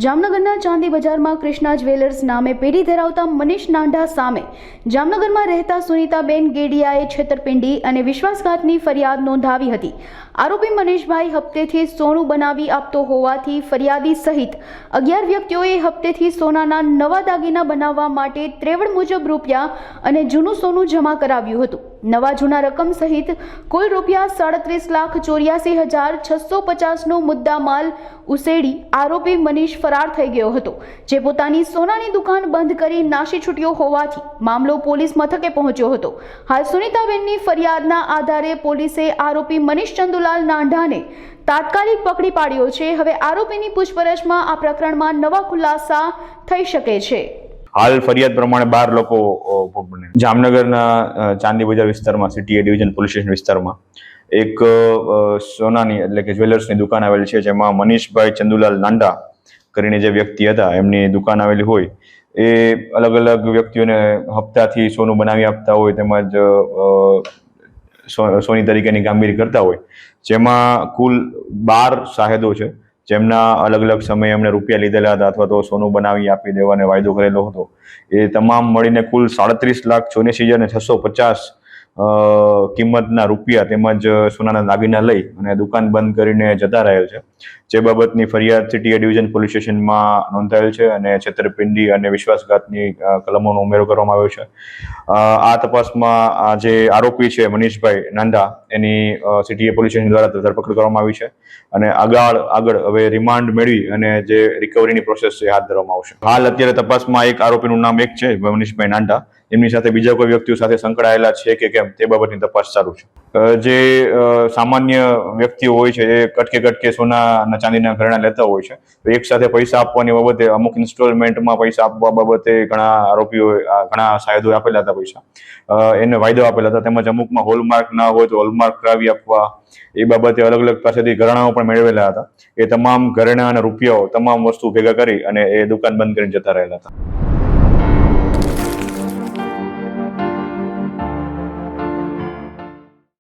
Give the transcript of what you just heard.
જામનગરના ચાંદી બજારમાં કૃષ્ણા જ્વેલર્સ નામે પેઢી ધરાવતા મનીષ નાંઢા સામે જામનગરમાં રહેતા સુનીતાબેન ગેડિયાએ છેતરપિંડી અને વિશ્વાસઘાતની ફરિયાદ નોંધાવી હતી। આરોપી મનીષભાઈ હપ્તેથી સોનું બનાવી આપતો હોવાથી ફરિયાદી સહિત 11 વ્યક્તિઓએ હપ્તેથી સોનાના નવા દાગીના બનાવવા માટે ત્રેવડ મુજબ રૂપિયા અને જૂનું સોનું જમા કરાવ્યું હતું। નવા જૂના રકમ સહિત કુલ રૂપિયા 37,84,650નો મુદ્દામાલ ઉસેડી આરોપી મનીષ ફરાર થઈ ગયો હતો, જે પોતાની સોનાની દુકાન બંધ કરી નાસી છૂટ્યો હોવાથી મામલો પોલીસ મથકે પહોંચ્યો હતો। હાલ સુનીતાબેનની ફરિયાદના આધારે પોલીસે આરોપી મનીષ ચંદુલાલ નાંઢાને તાત્કાલિક પકડી પાડ્યો છે। હવે આરોપીની પૂછપરછમાં આ પ્રકરણમાં નવા ખુલાસા થઈ શકે છે। હાલ ફરિયાદ પ્રમાણે 12 લોકો જામનગરના ચાંદી બજાર વિસ્તારમાં સિટી એ ડિવિઝન પોલીસ સ્ટેશન વિસ્તારમાં એક સોનાની એટલે કે જ્વેલર્સની દુકાન આવેલી છે, જેમાં મનીષભાઈ ચંદુલાલ નાંડા કરીને જે વ્યક્તિ હતા એમની દુકાન આવેલી હોય એ અલગ અલગ વ્યક્તિઓને હપ્તાથી સોનું બનાવી આપતા હોય તેમજ સોની તરીકેની કામગીરી કરતા હોય, જેમાં કુલ 12 શાહેદો છે, જેમના અલગ અલગ સમયે એમણે રૂપિયા લીધેલા હતા અથવા તો સોનું બનાવી આપી દેવાનો વાયદો કરેલો હતો। એ તમામ મળીને કુલ 37,84,650 કિંમતના રૂપિયા તેમજ સોનાના દાગીના લઈ અને દુકાન બંધ કરીને જતા રહેલ છે, જે બાબતની ફરિયાદ સિટી ડિવિઝન પોલીસ સ્ટેશનમાં નોંધાયેલ છે અને છેતરપિંડી અને વિશ્વાસઘાતની કલમોનો ઉમેરો કરવામાં આવ્યો છે। આ તપાસમાં આ જે આરોપી છે મનીષભાઈ નાંડા એની સિટી પોલીસ સ્ટેશન દ્વારા ધરપકડ કરવામાં આવી છે અને આગળ હવે રિમાન્ડ મેળવી અને જે રિકવરીની પ્રોસેસ છે હાથ ધરવામાં આવશે। હાલ અત્યારે તપાસમાં એક આરોપીનું નામ એક છે મનીષભાઈ નાંડા, એમની સાથે બીજા કોઈ વ્યક્તિઓ સાથે સંકળાયેલા છે કે કેમ તે બાબતની તપાસ ચાલુ છે। જે સામાન્ય વ્યક્તિઓ હોય છે એ કટકે સોના ચાંદીના ઘરેણા લેતા હોય છે, તો એક સાથે પૈસા આપવાની બાબતે અમુક ઇન્સ્ટોલમેન્ટમાં પૈસા આપવા બાબતે ઘણા આરોપીઓ ઘણા શાયદોએ આપેલા હતા પૈસા, એને વાયદો આપેલા હતા, તેમજ અમુકમાં હોલમાર્ક ના હોય તો હોલમાર્ક કરાવી આપવા એ બાબતે અલગ અલગ પાસેથી ઘરેણાઓ પણ મેળવેલા હતા। એ તમામ ઘરેણા અને રૂપિયાઓ તમામ વસ્તુ ભેગા કરી અને એ દુકાન બંધ કરીને જતા રહેલા હતા।